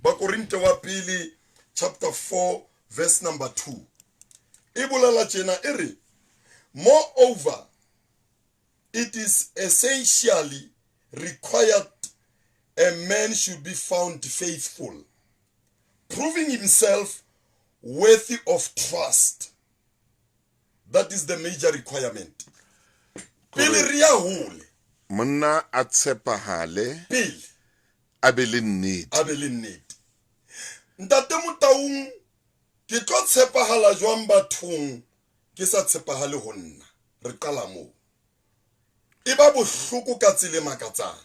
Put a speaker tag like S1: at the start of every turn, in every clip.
S1: Ba Korinte wa pele chapter 4 verse number 2. E bolela tjena e re, moreover, it is essentially required a man should be found faithful, proving himself worthy of trust. That is the major requirement. Pele ria hole.
S2: Monna a tshepahale.
S1: Pele.
S2: A be le nnete.
S1: A be le nnete. Ntate Motaung ke tlo tshepahala jwang bathong ke sa tshepahale ho nna. Re qala moo. E ba bohloko ka tsele makatsang.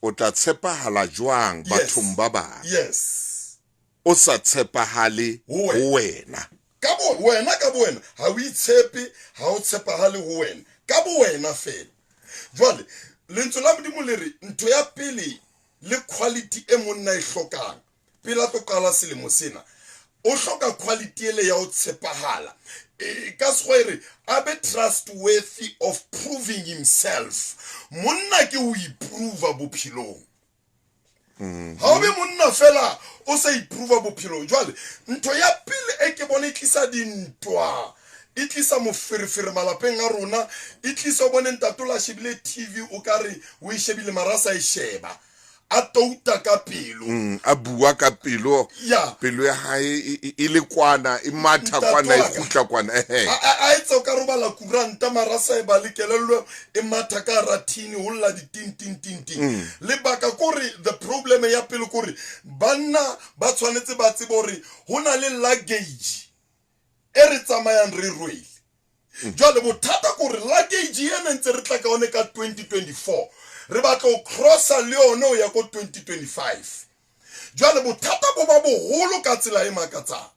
S2: O tla tshepahala jwang bathong ba bang.
S1: Yes.
S2: O sa tshepahale ho wena.
S1: Ka bo wena ka bo wena ha o itshepe ha o tshepahale ho wena. Ka bo wena fela. Jwale lentswe la Modimo le re ntho ya pele le quality e monna e hlokang pela to qala selemo sena o hloka quality ele ya o tshepahala ka sgwere a be trustworthy of proving himself. Monna ke o improve bophelong. Ha o be monna fela o sa improve bophelong. Jwale ntho ya pele e ke bona itlisa dintwa e tlisa moferefere malapeng a rona e tlisa bone ntatola shebile TV o ka re o e shebile marasa e sheba a touta ka pelo
S2: a bua ka pelo pelo ya hae e le kwana e matha kwana e khutla kwana
S1: a etsa ka robala kuranta marasa e ba le kelello e matha ka rathini ho lla di tin le baka kore the problem ya pelo kore banna ba tshwanetse ba tsebe hore hona le luggage e re tsamayang re rwele. Jwale bothata kore luggage ena ntse re tla ka one ka 2024 re batla o crossa le yona o ya ko 2025. Jwale bothata bo ba boholo ka tsela e makatsang.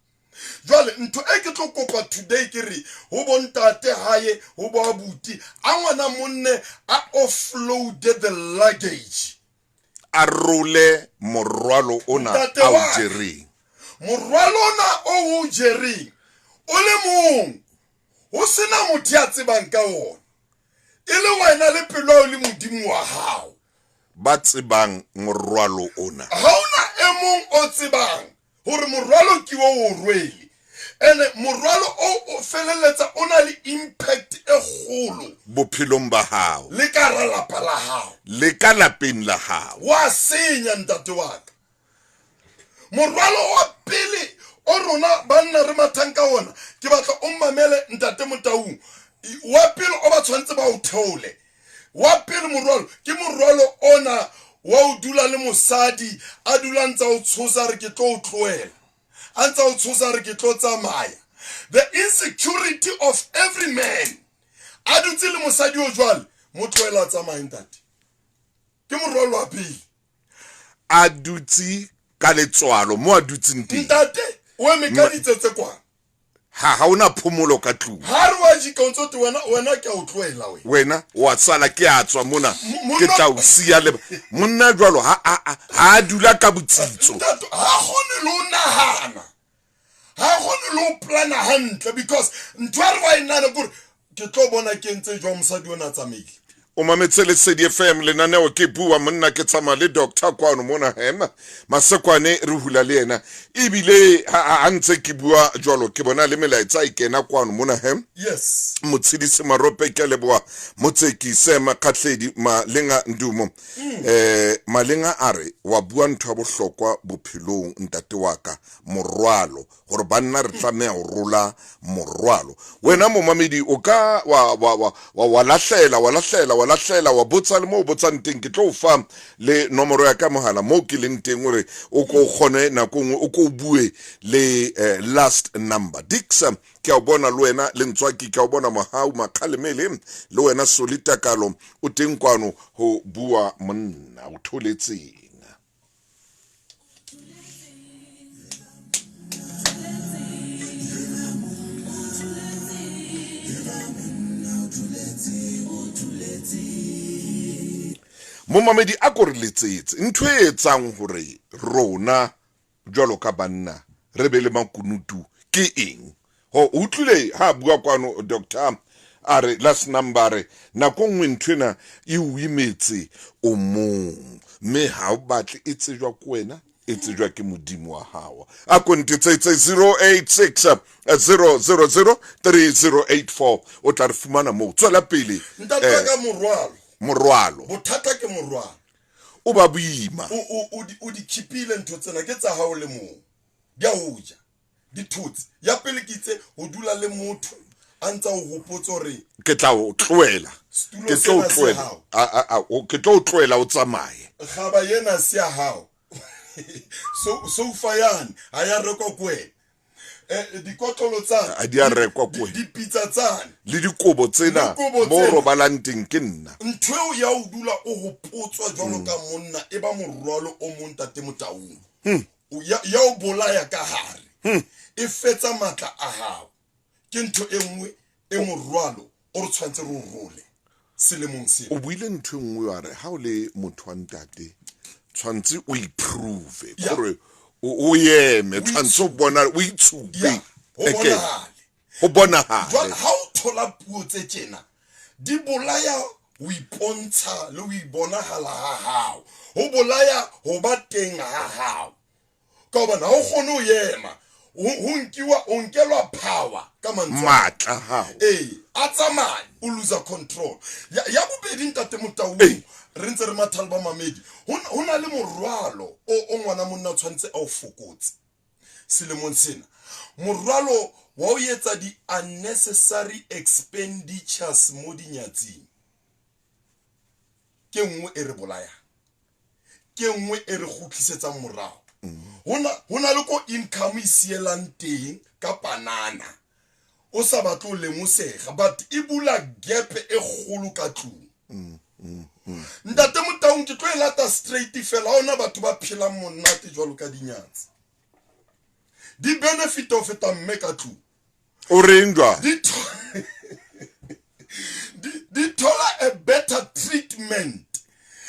S1: Jwale ntho e ke tlo kopa today ke re ho bontate hae ho bo abuti a ngwana monne a offloaded the luggage
S2: a role morwalo ona a o jereng.
S1: Morwalo ona o jereng o le mong ho sena motho ya tsebang ka ona ile wena le pelo le modimo wa hao
S2: ba tsebang morwalo ona.
S1: Ha ona e mong o tsebang hore morwalo ke o rwele ene morwalo o feleletsa ona le impact e kgolo
S2: bophelong ba hao
S1: le ka ralapa la hao
S2: le ka lapeng la hao.
S1: Wa senya ntate wa ka. Morwalo wa pele o rona banna re mathanka ona ke batla o mamele ntate Motaung wa pele o ba tshwantse ba o theole. Wa pele morwalo ke morwalo ona wa o dula le mosadi a dula ntsa o tshosa re ke tlo o tloela a ntsa o tshosa re ke tlo tsamaya. The insecurity of every man a dutse le mosadi o jwale mo tloela tsamaya ntate ke morwalo wa pele
S2: a dutse ka letswalo mo a dutseng teng
S1: ntate o me ka ditsetse kwa
S2: ha una phomolo ka tlung
S1: ha re wa jikontso te wena ke o tloela
S2: wena wa sala ke a tswa mona ke tla o sia le monna jwalo ha dula ka botsitso
S1: ha gone lo nahana ha gone lo plana hantle because ntware wa inana gore ke tlo bona ke ntse jwa mosadi ona tsamaile.
S2: O mametse le CDFM le naneo ke bua monna ke tsama le Dr. Kwano mona hema Masekwane re hula le yena ebile ha ntse ke bua jwalo ke bona le melaetsa ikena Kwano mona hem.
S1: Yes
S2: Motsidisi Marope ke leboa motseki sema Khatledi Malenga Ndumo Malenga are wa bua ntho bohlokwa bophelong ntate waka morwalo gore banna re tlamea ho rola morwalo. Wena mo mamedi o ka wa lahlela wa botsa le mo botsang teng ke tlo fa le nomoro ya ka mohala mo ke leng teng gore o ko khone nakong o ko bue le last number Dixon ke a bona le wena le ntswaki ke a bona mohau makhalemele le wena Solitakalo o teng Kwano ho bua monna o tholetseng. Mo mamedi a go re letsetse ntho e etsang hore rona jwalo ka banna re be le makunutu ke eng ho utlule ha bua Kwano Dr. are last number nako nngwe nthwena e o imetse o mong me ha o batle e tsejwa ko wena e tsejwa ke modimo wa hao a kontetsetse 086 000 3084 o tla re fumana mo tswela pele
S1: ntate ka
S2: morwalo
S1: bothata ke morwalo
S2: o ba boima
S1: o di khipile ntho tsena ke tsa hao le mo di a hoja di thutse ya pele ke itse o dula le motho a ntsa o hopotsa hore
S2: ke tla o tloela ke tlo o tloela o tsamaye
S1: gaba yena se ya hao so fayane ha ya rekwa kwena dikotlolo tsana
S2: a di a rekwa kwena
S1: dipitsa tsana
S2: le dikobo tsena mo robalanteng ke nna
S1: ntweo ya o dula o hopotswa jwalo ka monna e ba morwalo o montate motaung ya o bolaya ka hare e fetsa matla a hao ke ntho e nngwe e morwalo o re tshwantse re o role selemong se
S2: o buile ntho e nngwe wa re ha o le motho wa ntate tshwantse o improve gore o yeme tshwantse o bona o itshupe ho bonahale
S1: ha o thola puo tse tjena di bolaya o ipontsha le o ibonahala ha hao ho bolaya ho ba teng ha hao ka bona ha o kgone ho yema o nkelwa power ka mantswe
S2: matla hao
S1: a tsamaya o lose control ya bobedi ntate motaung re ntse re mathale ba mamedi ho na le morwalo o ngwana monna tshwantse a o fokotse selemong sena morwalo wa o etsa di unnecessary expenditures mo dinyatsing ke nngwe e re bolaya ke nngwe e re gutlisetsa morao hona le ko income isielang teng ka panana o sa batlo lemosega but e bula gap e kgolo ka tlung ntate motaung ke tlo e lata straight fela ona batho ba phela monate jwalo ka dinyatsi di benefit of feta mme ka tlung
S2: o reng jwa
S1: di thola a better treatment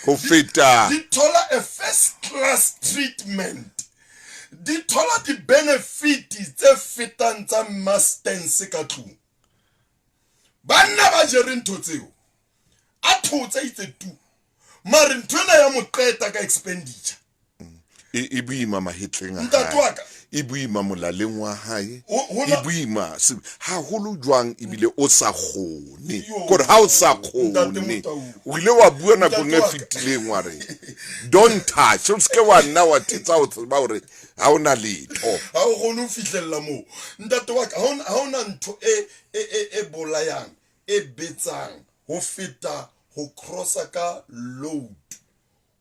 S2: go feta
S1: di thola a first class treatment di thola di benefit tse fetang tsa masters ka tlung banna ba jere ntho tseo a thotse itse tu mare ntwena ya moqeta ka expenditure
S2: e buima mahetleng a
S1: ntatwaka
S2: e buima molaleng wa hae e buima ha holo jwang ebile o sa khone gore ha o sa khone o ile wa bua na go ne fitileng wa re don't touch o ske wa nna wa thetsa o tseba hore ha ona letho
S1: ha o gone o fihlella mo ntate wa ka ha ona ntho e bolayang e betsang ho feta ho crossa ka load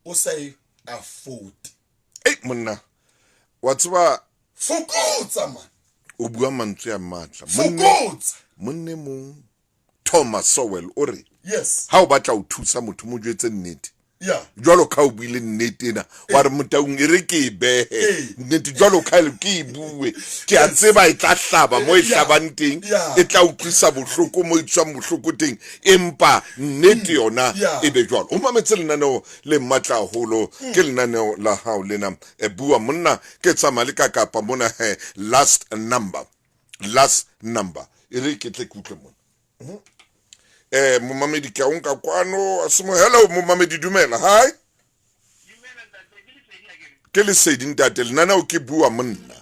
S1: o sa afford
S2: monna wa tseba
S1: fokotsa man
S2: o bua mantswe a matla
S1: fokotsa
S2: monne mo Thomas Sowell o re
S1: yes
S2: ha o batla o thusa motho mo jwetse nnete
S1: jwalo
S2: ka o buile nnete ena wa re motaung e re ke e behe nnete jwalo ka ke e bue ke a tseba e tla hlaba mo e hlabang teng e tla utlwisa bohloko mo itswang bohloko teng empa nnete yona e be jwalo o mametse lenaneo le matla holo ke lenaneo la hao lena e bua monna ke tsama le ka kapa mona last number e re ke tle kutle mona momamedi ke a unka kwano asimo hello momamedi dumela hi ke le sedi ntate lenana o ke bua monna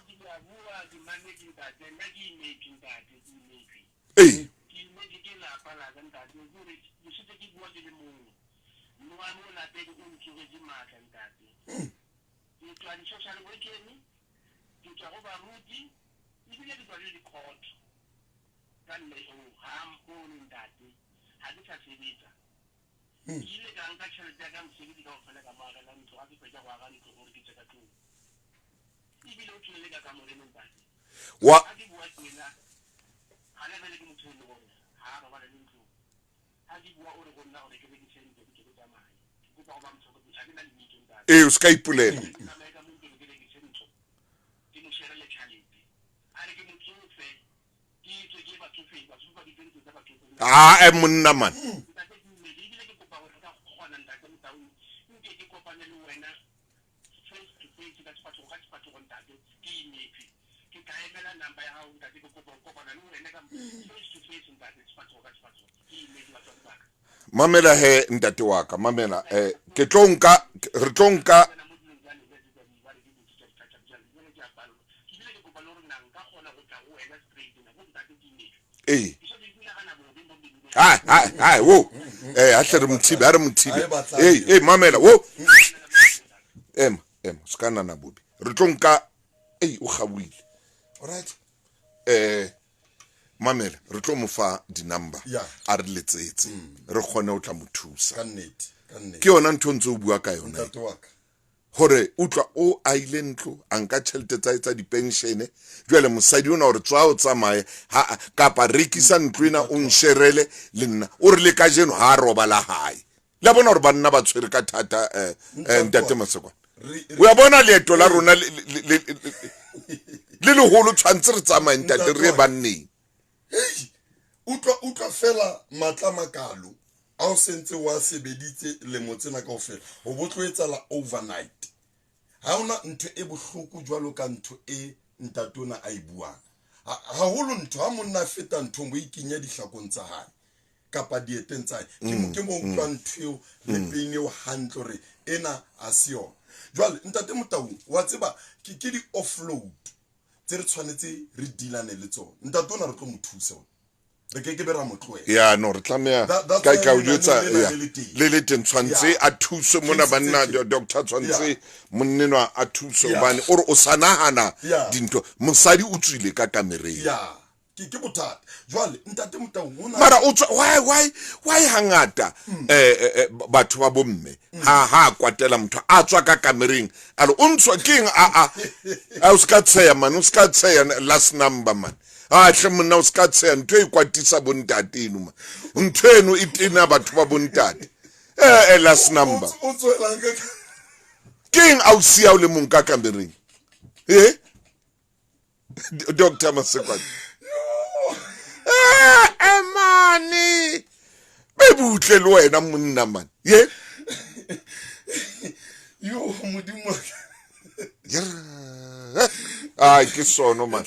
S3: ile ka nka tšhelete ya ka mosebetsi ka go fela ka maaka la ntho a ke fetša go aga ntho gore ke tse ka tlong ebile o tlile ka kamoreneng tate a ke bua tsena ga le bele ke motho le gore ga a robala le ntlo a ke bua o re go nna gore ke rekise ntlo ke ke tsamaye ke kopa go ba motlhoko a ke na lemitsong tate
S2: o ska ipulela
S3: tsamaye ka montlo ke rekise ntlo ke mo sherele tšhalete a re ke motsofe ke itswe ke batsofe ba dipentso tsa batsofe
S2: monna man mamela he ntate wa ka mamela re tlo nka
S3: ke tla tla le ke a balo ke bile ke kopa le hore nna nka kgona go tla go wena straight na go ntate ke image ke so ke kana bo bo
S2: hai wo a tle re mothibi a re mothibi mamela wo ema ska nana bobi re tlo nka o gabuile
S1: alright
S2: mamela re tlo mo fa di-number a re letsetse re kgone o tla mo thusa
S1: ka nnete
S2: ke yona ntho ntse o bua ka yona
S1: ntate wa ka
S2: gore utlwa o a ile ntlo a nka tšhelete tsa dipenšene jwale mosadi o na gore tswa o tsamaye kapa rekisa ntlo ena o nsherele le nna o re le ka jeno ga a robala gae la bona gore banna ba tshwere ka thata ntate Masekwane o ya bona leeto la rona le legolo tshwantse re tsamaye ntate re ye banneng
S1: utlwa fela matla makalo a o sentse wa sebeditse lemo tsena kaofela o botlo etsala overnight ha ona ntho e bohloko jwalo ka ntho e ntatona a ibuang haholo ntho ha monna feta ntho mo ikinya dihlakong tsa hae kapa dieteng tsa hae ke mo utlwa ntho le pene o hantle re ena a se yona jwale ntate Motaung wa tseba ke di offload tse re tshwanetse re dilane le tsona ntatona re tlo mo thusa re ke bera motloe
S2: ya no re tlamea ka o jotsa le le teng tshwantse a thuse mona banna doctor tshwantse monnenwa a thuse bane o re o sanahana dintho mosadi o tswile ka kamereng
S1: ke bothata jwale ntate Motaung hona
S2: mara o tswa why hangata batho ba bomme ha kwatela motho a tswa ka kamereng alo o ntswa king a o ska tseya man o ska tseya last number man hle monna o ska tseya ntho e kwatisa bontate eno ma ntho eno e tena batho ba bontate last number
S1: o tswela ka
S2: king a o sia o le mong ka kamereng Dr. Masekwane mani be butle le wena monna man ye
S1: yo modimo
S2: ke sono man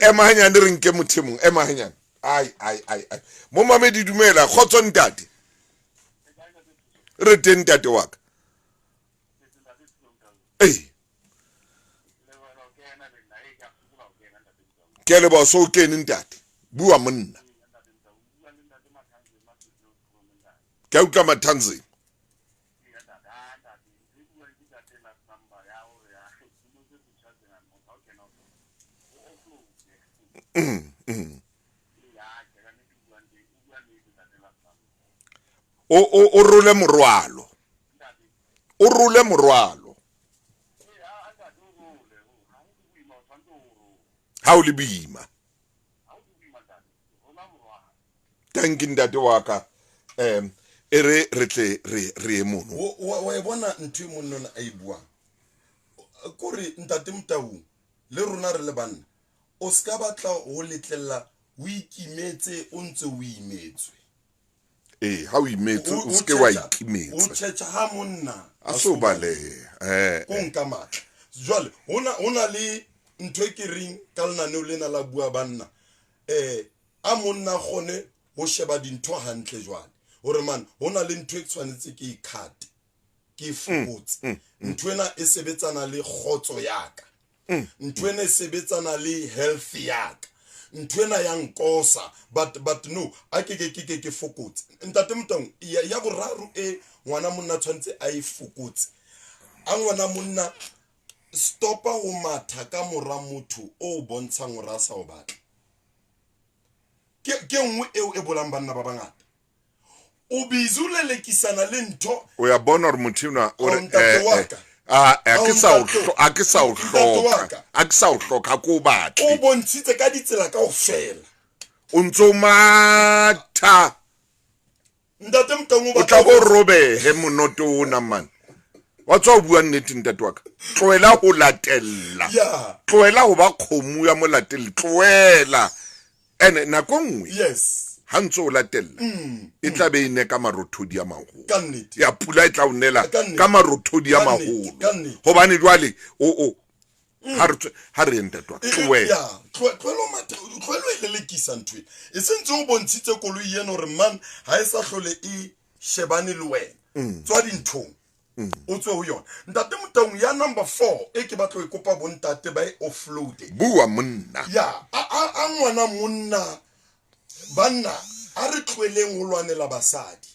S2: ema hanyane re nke mothemong ema hanyane ai mo mamedi dumela khotso ntate re teng ntate wa ka ke le ba so kene ntate bua monna ke utlwa mathanzeng o rule morwalo ha o le boima tanki ntate wa ka re tle re e mono
S1: wa e bona ntho e monnona a ibuang kore ntate Motaung le rona re le banna o ska batla ho letlella o ikimetse o ntse o imetswe
S2: ha o imetse o ske wa ikimetsa
S1: o tšhetša ha monna
S2: a so bale
S1: ko nka matla jwale hona le ntho e ke reng ka lenaneo lena la bua banna a monna gone ho sheba dintho hantle jwale hore man hona le ntho e tshwanetse ke ikhate ke fokotse ntho ena e sebetsana le khotso yaka ntho ena e sebetsana le health yaka ntho ena ya nkosa but no a ke fokotse ntate Motaung ya boraro ngwana monna tshwanetse a e fokotse a ngwana monna stopa ho matha ka mora motho o bontshang hore a sa o batla ke nngwe e bolang banna ba bangata o bizulelekisana le ntho
S2: o ya bona hore mothina o re a ke sa o hloka ko batla
S1: o bontshitse ka ditsela kaofela
S2: o ntso matha
S1: ntate Motaung
S2: o tla go robehe monoto ona man wa tswa o bua nnete ntate wa ka tloela ho latella tloela ho ba khomu ya molateli tloela ene nako nngwe
S1: yes
S2: ha ntso o latella e tla be ine ka marothodi ya maholo
S1: ka nnete
S2: ya pula e tla o nela ka marothodi ya maholo hobane jwale ha re ntatwa
S1: tloelo elelekisa ntho e sentse o bontshitse koloi yena hore man ha e sa hlole e shebane le wena tswa dinthong o tswe ho yona ntate Motaung ya number 4 e ke batlo e kopa bontate ba e offload
S2: bua monna
S1: ya a ngwana monna banna a re tlweleng ho lwanela basadi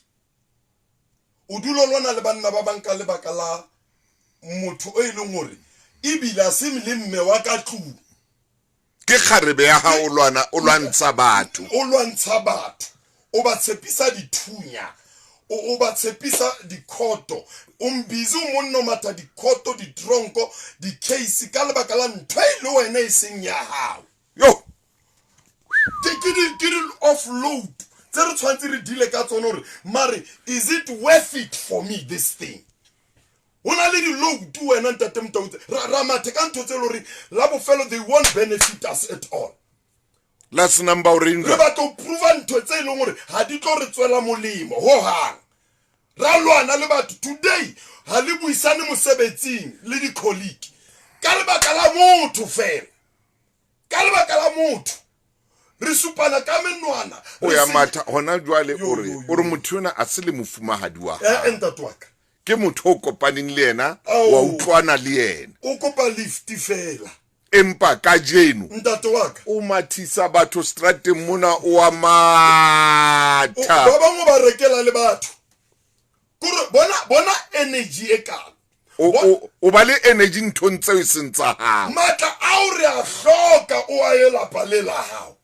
S1: o dulo lwana le banna ba banka le bakala motho o ileng hore ibila sim le mme wa ka tlu
S2: ke kgarebe ya ha o lwantsha batho
S1: o ba tshepisa dithunya o ba tshepisa dikhoto o mbizi umonno mata dikhoto ditronko di case ka lebaka la ntho ile wena e seng ya hao
S2: yo
S1: ke di offload tsere tshwantse re dile ka tsona hore mare is it worth it for me this thing ona le di load tu wena ntate Motaung ra mathe ka ntho tse le hore la bofelo they won't benefit us at all
S2: last number o ringa
S1: re batlo prove ntho tse le hore ha di tlo re tswela molemo ho hang ra lwana le batho today ha le buisane mosebetsing le di colleague ka lebaka la motho fela ka lebaka la motho re supana ka menwana
S2: o ya matha hona jwale ore motho ona a se le mofumahadi wa
S1: ntatwaka
S2: ke motho o kopaneng le yena wa utlwana le yena
S1: o kopa lift fela
S2: empa ka jeno
S1: ntate waka
S2: o mathisa batho strateng mona o a matha
S1: ba bangwe ba rekela le batho kore bona energy e kala
S2: o ba le energy nthong tseo e seng tsa hao
S1: matla a o re a hloka o a ela palela hao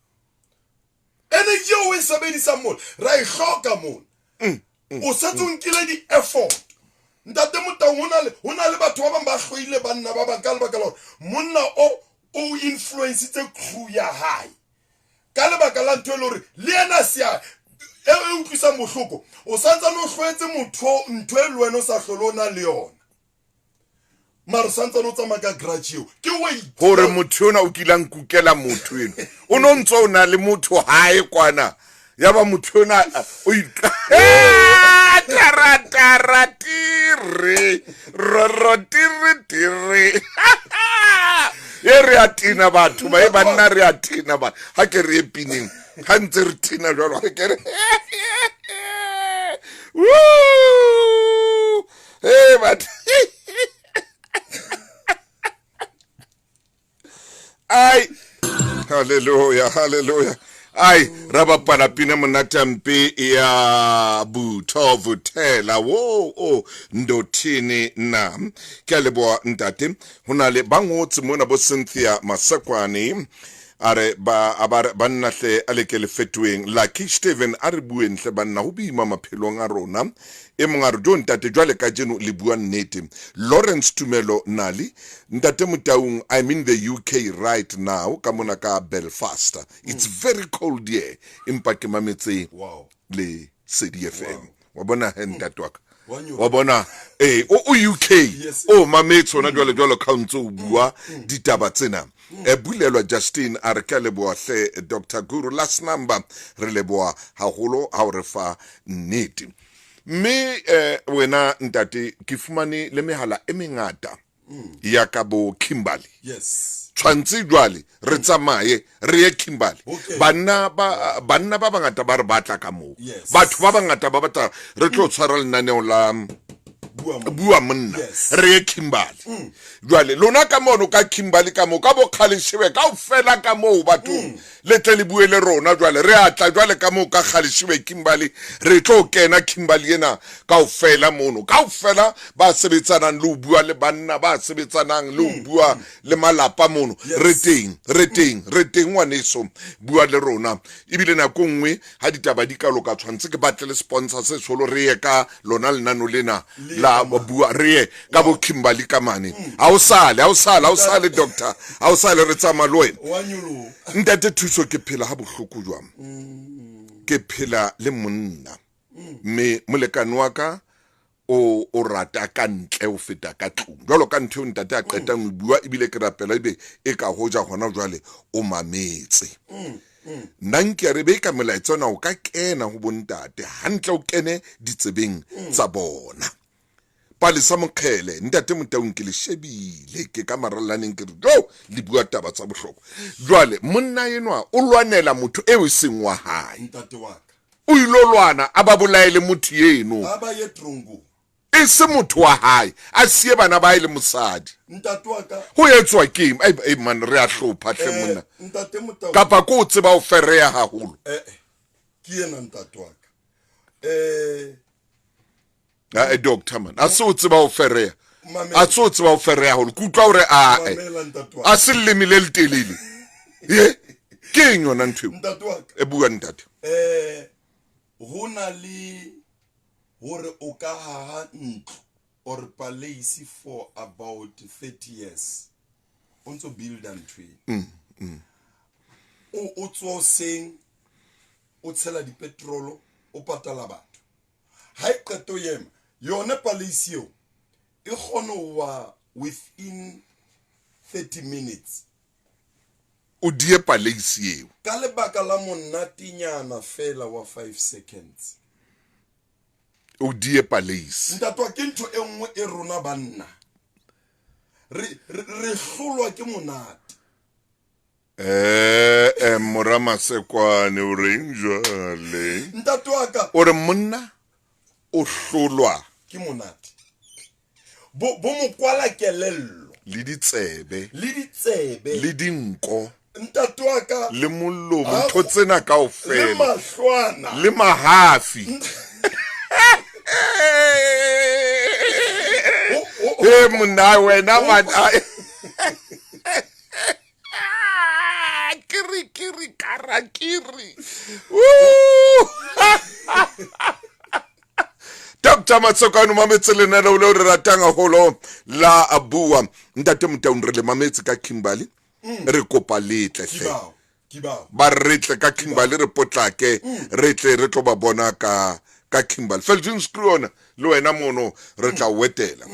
S1: energy o e sebedisa mona ra e hloka mona o setse o nkile di effort ntate Motaung hona le batho ba bang ba hloile banna ba bang ka lebaka la hore monna o influence tse crew ya hae ka lebaka la ntho le hore le yena sia e utlwisa mohloko o santsa no hlwetse motho ntho e le wena o sa hlolona le yona mara santsa no tsama ka grudge ke wait
S2: hore motho ona o kilang kukela motho eno o no ntso na le motho hae kwana ya ba motho ona o tire ye re atina batho ba e banna re atina ba ha ke re epineng ha ntse re tina jwalo ha ke re but ai hallelujah ai ra bapala pina monate mpe ya Buthovuthela wo ndothini na ke leboa ntate hona le bangotse mona bo Cynthia Masakwane are ba nnahle alekele fetweng Lucky Steven a re bueng hle banna ho bima maphelong a rona e mong a re jo ntate jwale ka jeno le bua nnete Lawrence Tumelo Nali ntate Motaung I'm in the UK right now ka mona ka Belfast it's very cold here empa ke mametse le CDFM wa bona ntate waka wa bona o UK o mametse ona jwale countse o bua ditaba tsena bulelwa Justin a re ka leboa hle Dr Guru last number re leboa haholo ha o re fa nnete me wena ntate ke fumane le mehala e mengata ya ka bo Kimberley tshwantse jwale re tsamaye re ye Kimberley banna ba bangata ba re batla ka moo batho ba bangata ba batla re tlo tshwara lenaneo la bua monna re ye Kimberley jwale lona ka mono ka Kimberley ka mo ka bo Kgaleshiwe ka o fela ka mo batho le tle le buele rona jwale re atla jwale ka mo ka Kgaleshiwe Kimberley re tlo kena Kimberley ena ka o fela mono ka o fela ba sebetsanang le o bua le banna ba sebetsanang le o bua le malapa mono re teng ngwaneso bua le rona ibile na go nngwe ha ditaba di ka loka tshwantse ke batle le sponsor se solo re ye ka lona lenano lena la bua re ka bo Kimberley ka mane ha o sale doctor ha o sale re tsama le wena ntate thuso ke phela ha bohloko jwang ke phela le monna me molekane wa ka o rata ka ntle o feta ka tlung jwalo ka ntho ntate a qeta go bua ibile ke rapela ibe e ka hoja gona jwale o mametse nanke re be ka melaetsona o ka kena go bontate hantle o kene ditsebeng tsa bona Palesa Mokgele ntate Motaung ke le shebile ke ka maralaneng ke re le bua taba tsa bohloko jwale monna yenwa o lwanela motho e o seng wa hae
S1: ntate wa ka
S2: o ilolwana aba bolaele motho yeno
S1: aba ye trongo
S2: e se motho wa hae a sie bana ba ile mosadi
S1: ntate wa ka
S2: ho etswa ke ai man re a hlopha hle monna
S1: ntate Motaung
S2: kapa ko tseba o fereya haholo
S1: ke yena ntate wa ka
S2: doctor man a se o tseba o fereya
S1: Mamela.
S2: a se o tseba o fereya haholo ku utlwa hore
S1: Mamela ntate wa
S2: a se lemi le telele ye ke eng yona ntho
S1: ntate wa ka
S2: e bua ntate
S1: ho na le hore o ka haha ntlo or palace for about 30 years o ntso build ntwe o tswa seng o tshela di petrol o patala batho ha e qeto yema yona palace eo e kgona wa within 30 minutes
S2: o die palace eo
S1: ka lebaka la monatinyana fela wa 5 seconds
S2: o die palace
S1: ntatwa ke ntho e nngwe e rona banna re hlolwa ke monate
S2: morama sekwane o reng jwale
S1: ntatwa ka
S2: o re monna o hlolwa
S1: ke monate bo mo kwala kelello
S2: le ditsebe
S1: le
S2: le dinko
S1: ntatwa ka
S2: le mollomo ntho tsena kaofela
S1: le mahlwana
S2: le mahafi monna wena kiri karakiri Dr. Matsokano mametse lenaneo leo re ratang haholo la abua ntate Motaung re le mametse ka Kimberley re kopa letle hle
S1: kibao
S2: ba re tle ka Kimberley re potlake re tle re tlo ba bona ka Kimberley Felton Screw le wena mono re tla wetela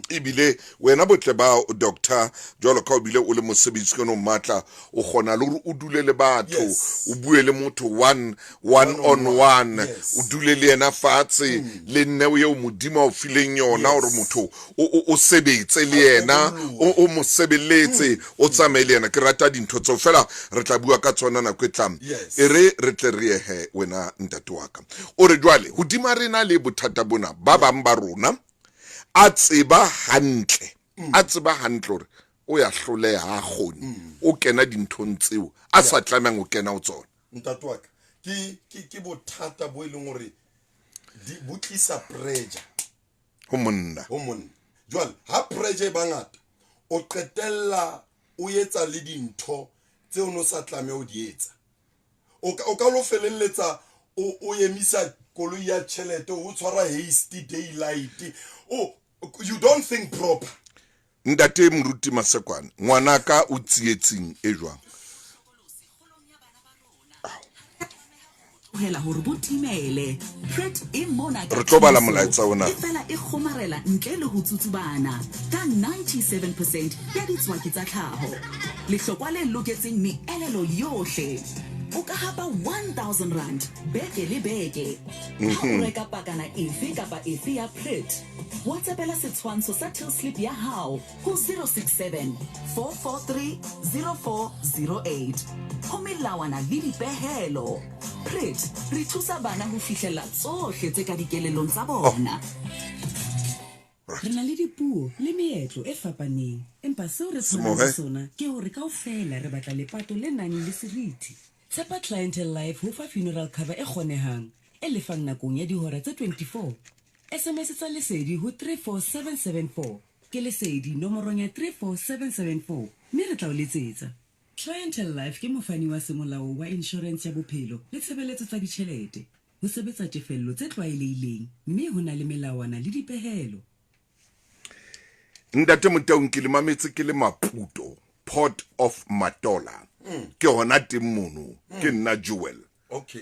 S2: ibile wena botle ba doctor jwalo ka o bile o le mosebetsi ke no matla o gona le o dule le batho o bue le motho one on one o dule le ena fatse le nne o ye o modimo o fileng yona hore motho o sebetse le yena o mo sebeletse o tsamaile yena ke rata dintho tso fela re tla bua ka tsona na kwetlang e re tle re he wena ntate wa ka o re jwale hodima rena le bothata bona ba bang ba rona a tseba hantle hore o ya hloleha gone o kena dinthong tseo a sa tlamang o kena o tsona
S1: ntate wa ka ke bothata bo ileng hore di butlisa pressure
S2: ho monna
S1: jwale ha pressure ba ngata o qetella o etsa le dintho tseo no sa tlame o di etsa o ka lo felelletsa o emisa koloi ya tšhelete o tshwara hasty daylight you don't think proper
S2: ntate Moruti Masekwane ngwanaka o tsietsing e jwang
S4: hela hore botimele Pret e mona ka
S2: re tlo bala molaetsa ona
S4: e fela e kgomarela ntle le ho tsutsubana ka 97% ya ditswaki tsa tlhaho lehlokwa le loketseng meelelo yohle o ka hapa 1000 rand beke le beke ha o reka pakana efe kapa efe ya Pret WhatsAppela setshwantsho sa till slip ya hao ho 067 443 0408 ho melawana le dipehelo Pret re thusa bana ho fihlela tsohle tse ka dikelelong tsa bona
S5: re na le dipuo le meetlo e fapaneng empa seo re tshwanang sona ke hore kaofela re batla lepato le nang le seriti tshepa clientele life ho fa funeral cover e kgonehang e lefang nakong ya dihora tse 24 SMS tsa lesedi ho 34774 ke lesedi nomorong ya 34774 mme re tla o letsetsa Clientele Life ke mofani wa semolao wa insurance ya bophelo le tshebeletso tsa ditjhelete ho sebetsa tefello tse tlwaelehileng mme ho na le melawana le dipehelo
S2: ntate Motaung ke le mametse ke le Maputo Port of Matola ke hona teng mono ke nna Jewel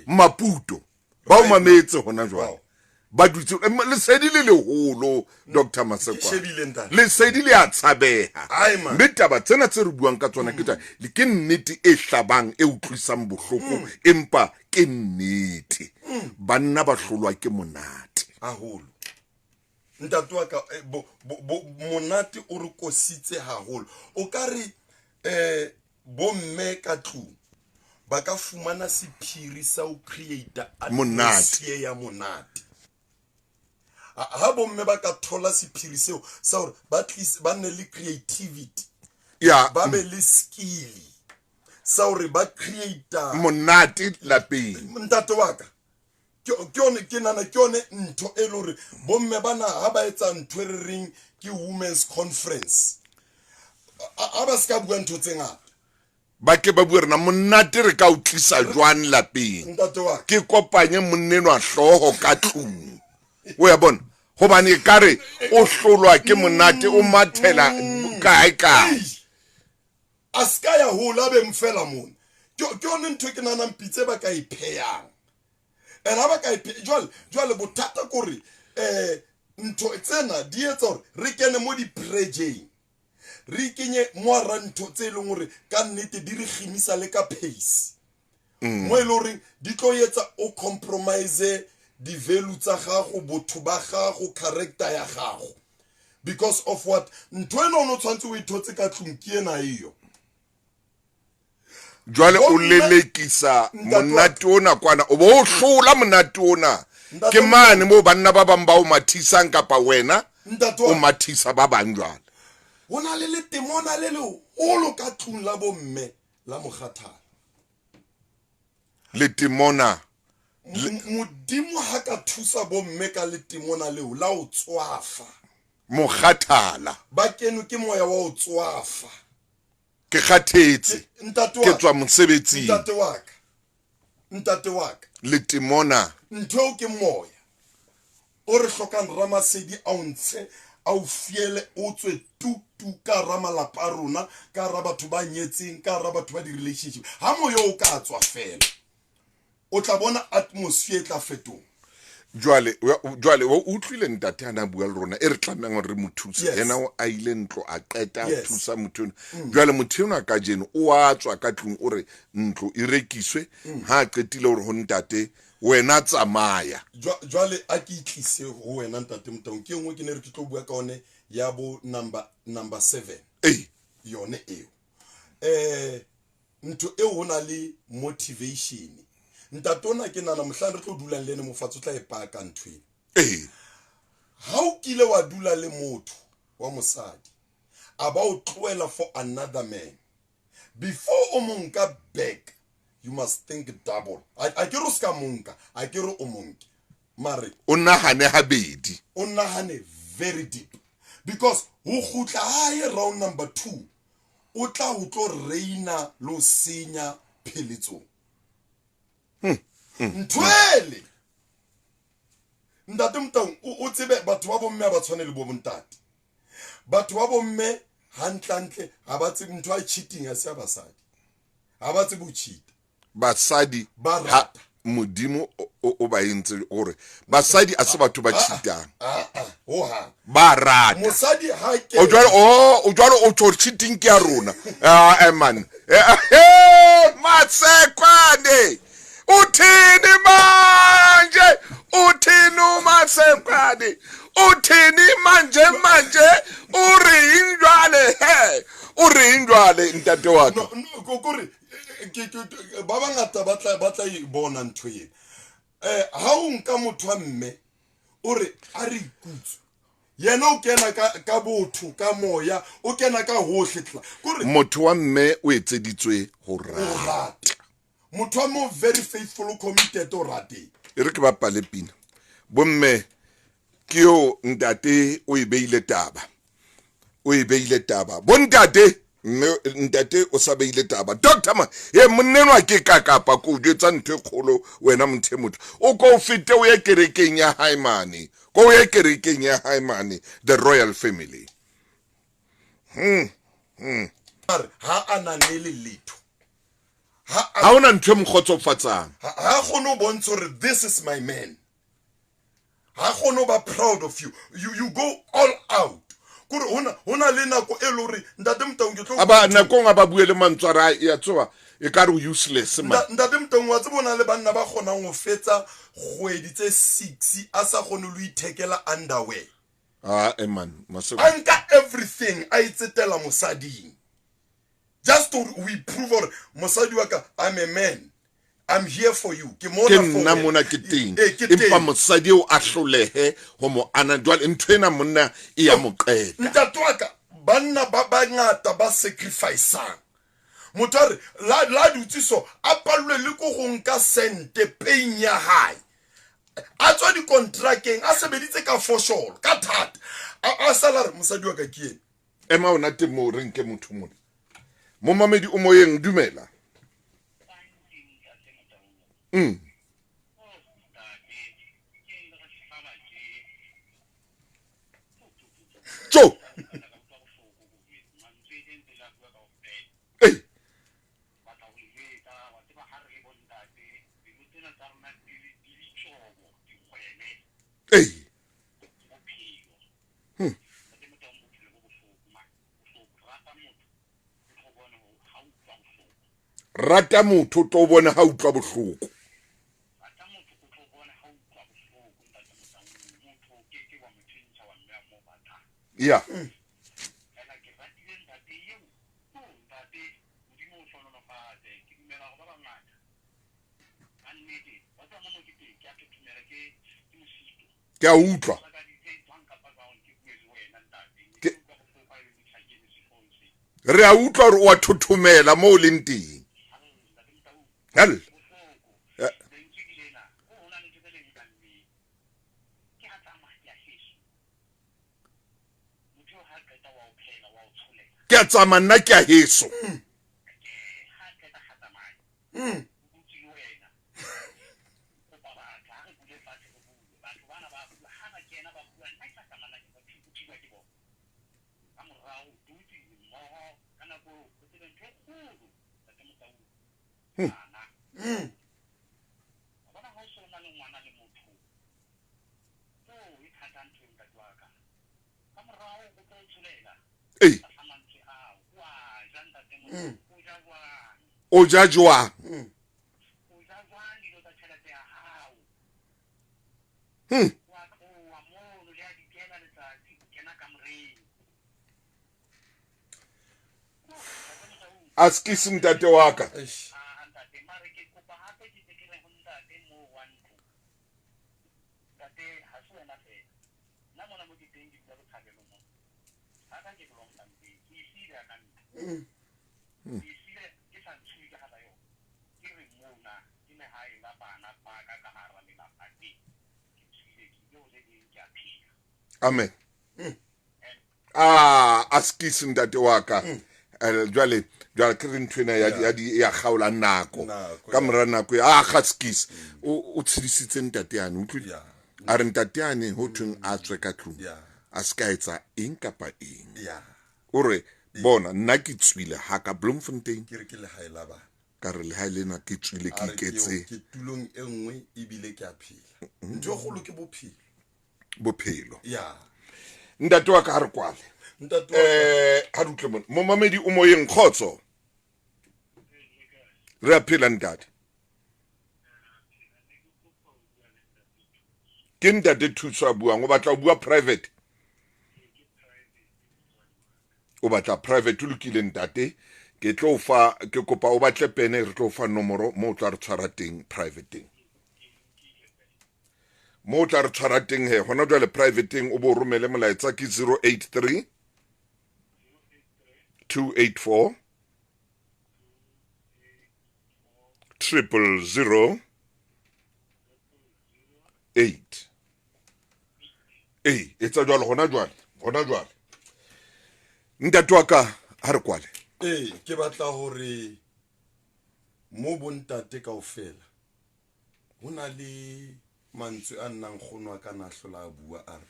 S2: Maputo ba o mametse hona jwale ba dutse lesedi le leholo Dr. Masekwane lesedi le a tshabeha mme taba tsena tse re buang ka tsona ke le ke nnete e hlabang e utlwisang bohloko empa ke nnete banna ba hlolwa ke monate
S1: haholo ntate wa ka monate o re kositse haholo o ka re bomme ka tlung ba ka fumana sephiri sa o create atmosphere ya monate ha bomme ba ka thola sephiri seo sa hore ba nne le creativity ba be le skill sa hore ba creator
S2: monate lapeng.
S1: ntate wa ka ke nana ke yone ntho e le hore bomme bana ha ba etsa ntho e re reng ke women's conference a ba ska bua ntho tse ngata
S2: ba ke ba bua rena monate re ka o tlisa jwang lapeng
S1: ntate wa ka
S2: ke kopanye monnenwa hloho ka tlung o ya bona hobane kare o hlolwa ke monate o mathela kae
S1: a ska ya hola be mfela mona ke yone ntho ke nana mpitse ba ka ipheyang ena ba ka jwale bothata kore ntho tsena di etsa hore re kene mo di project re kenye moara ntho tse leng hore ka nnete di re gimisa le ka pace mo e le hore di tlo etsa o compromise di value tsa gago botho ba gago character ya gago because of what ntho eno no tshwantse o ithotse ka tlung ke ena iyo
S2: jwale o lelekisa monate ona kwana o bo o hlola monate ona ke mane mo banna ba bang ba o mathisang kapa wena o mathisa ba bang jwale
S1: hona le letemona le holo ka tlung la bomme la mogathala
S2: letemona
S1: modimo ha ka thusa bomme ka letemona leo la o tswafa
S2: mogathala
S1: ba keno ke moya wa o tswafa
S2: ke kgathetse ke tswa mosebetsing
S1: ntate wa ka
S2: letemona
S1: ntho ke moya o re hlokang ramasedi a o ntshe a o fiele o tswe tu ka ramalapa a rona ka ra batho ba nyetseng ka ra batho ba di relationship ha moya o ka tswa fela o tla bona atmosphere tla fetoga
S2: jwale o utlwile ntate ana bua le rona e re tlamang hore re mothuse ena o a ile ntlo a qeta a thusa motho jwale motho ona ka jeno o a tswa ka tlung o re ntlo e rekiswe ha qetile hore ho ntate wena tsamaya
S1: jwale a ke itlise ho wena ntate Mtaung ke engwe ke ne re tlo bua ka one ya bo number 7 yone eo ntho eo hona le motivation ntatona ke nana mohlang re tlo dula le ene mofatso tla e paka ntwe ha o kile wa dula le motho wa mosadi aba o tloela for another man before o monka back you must think double a ke ro ska monka a ke ro o monke mare
S2: o nahane habedi
S1: o nahane very deep because ho khutla hae round number 2 o tla ho tlo reina lo senya pheletso ntwele ntate Mtaung o tsebe batho ba bomme ba tshwane le bo bontate batho ba bomme hantlantle ha ba tsebe ntwa a cheating ya se basadi ha ba tsebe o cheat
S2: basadi
S1: ba
S2: modimo o ba entse gore basadi a se batho ba cheatang
S1: ho ha
S2: ba rata
S1: mosadi ha ke
S2: o jwalo o tlo cheating ke a rona man Matsekwane uthini manje uthini Matsekwane uthini manje uri indwale ntate wakho
S1: kokore ba bangata batla bona ntho ye ha o nka motho wa mme o re a re ikutse yena o kena ka botho ka moya o kena ka hohle tla kore
S2: motho wa mme o etseditswe ho rata
S1: motho wa mo very faithful committed o rate
S2: e re ke ba pale pina bomme ke yo ntate o ibeile taba bontate ntate o sa beile taba doctor ma ye monnenwa ke kakapa ko jetsa ntwe kholo wena mothe motho o ko fete o ye kerekeng ya Haimane the royal family
S1: ha ananele letho
S2: ha ona ntwe mkhotsofatsang
S1: ha khono bontsho re this is my man ha khono ba proud of you go all out kore hona le nako e lore ntate Mtaung ke tlo
S2: aba nako nga ba buele mantswara ya tsoa e ka re useless man
S1: ntate Mtaung wa tsebona le banna ba khona go fetsa kgwedi tse 6 a sa khone lo ithekela underwear
S2: man masoko
S1: anka everything a itsetela mosading just to we prove or mosadi wa ka I'm a man I'm here for you ke
S2: ke nna mona ke teng empa mosadi o a hlolehe ho mo ana jwale nthwena monna e ya moqeta
S1: ntatwaka banna ba bangata ba sacrificeang motho a re la dutse so a pallwe le ko go nka sente paying ya hae a tswa di-contracteng a sebeditse ka fosholo ka thata a salary mosadi wa ka ke ene
S2: ema ona te mo re nke motho mona mo mamedi o moyeng dumela tso rata motho tlo bona ha utlwa bohloko ya ke a utlwa re a utlwa gore o a thothomela mo o leng teng hal ke a tsama nna ke a heso o ja jwang askisi ntate wa ka amen askisi ntate wa ka jwale ke re nthwena ya kgaola nako ka mora nako gaskisi o tshedisitse ntate yane utlwi a re ntate yane ho thweng a tswe ka tlung a ska etsa eng kapa eng o re bona nna ke tswile ha ka Bloemfontein
S1: ke re ke le haela ba
S2: ka re le ha lena ke tswile ke iketse
S1: ke tulong e nngwe e bile ke a phela ntho golo ke
S2: bophelo
S1: ya
S2: ntate wa ka ha re kwale ha re utlwe mo mamedi o moyeng khotso re a phela ntate ke ntate thuso a buang o batla o bua private o batla private o lokile ntate ke tlo fa ke kopa o batle pene re tlo fa nomoro mo tla re tshwara teng privateng mo tla re tshwara teng he hona jwale privateng o bo romele molaetsa ke 083 284 000 8 etsa jwale hona jwale ntate wa ka ha re kwale
S1: ke batla hore mo bontate kaofela hona le mantswe a nnang kgonwa ka nahlola a bua a re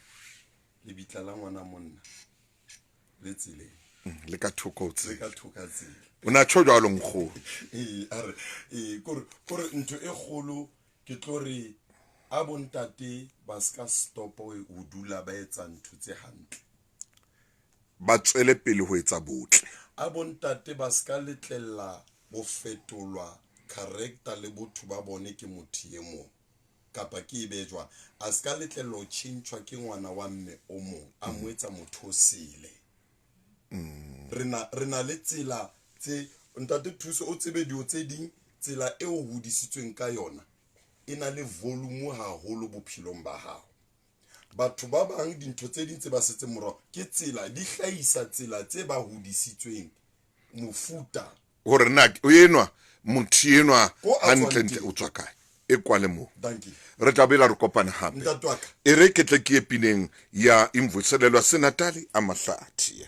S1: le bitla la ngwana monna le tseleng
S2: le ka thoko
S1: tsela
S2: ona tsho jwalo nkgo
S1: are kore ntho e kgolo ke tlore a bontate ba ska stop o dula ba etsa ntho tse hantle
S2: ba tswele pele ho etsa botle
S1: a bontate ba ska letlella bo fetolwa character le botho ba bone ke motho e mong kapa ke ibejwa a ska letlella o tshintshwa ke ngwana wa mme o mong a moetsa motho o sile rena le tsela tse ntate thuso o tsebe dio tse ding tsela e o hodisitsweng ka yona e na le volume haholo bophelong ba hao. Batho ba bang dintho tse ding tse ba setse morao ke tsela di hlahisa tsela tse ba hodisitsweng mofuta
S2: hore na o enwa motho enwa
S1: Ko a tswang
S2: hantle ntle
S1: teng.
S2: o tswa kae e kwale mo
S1: Thank you.
S2: re tla bela re kopane hape
S1: Ntate wa ka.
S2: e re ke tle ke epineng ya imvuselelwa senatali amahlathi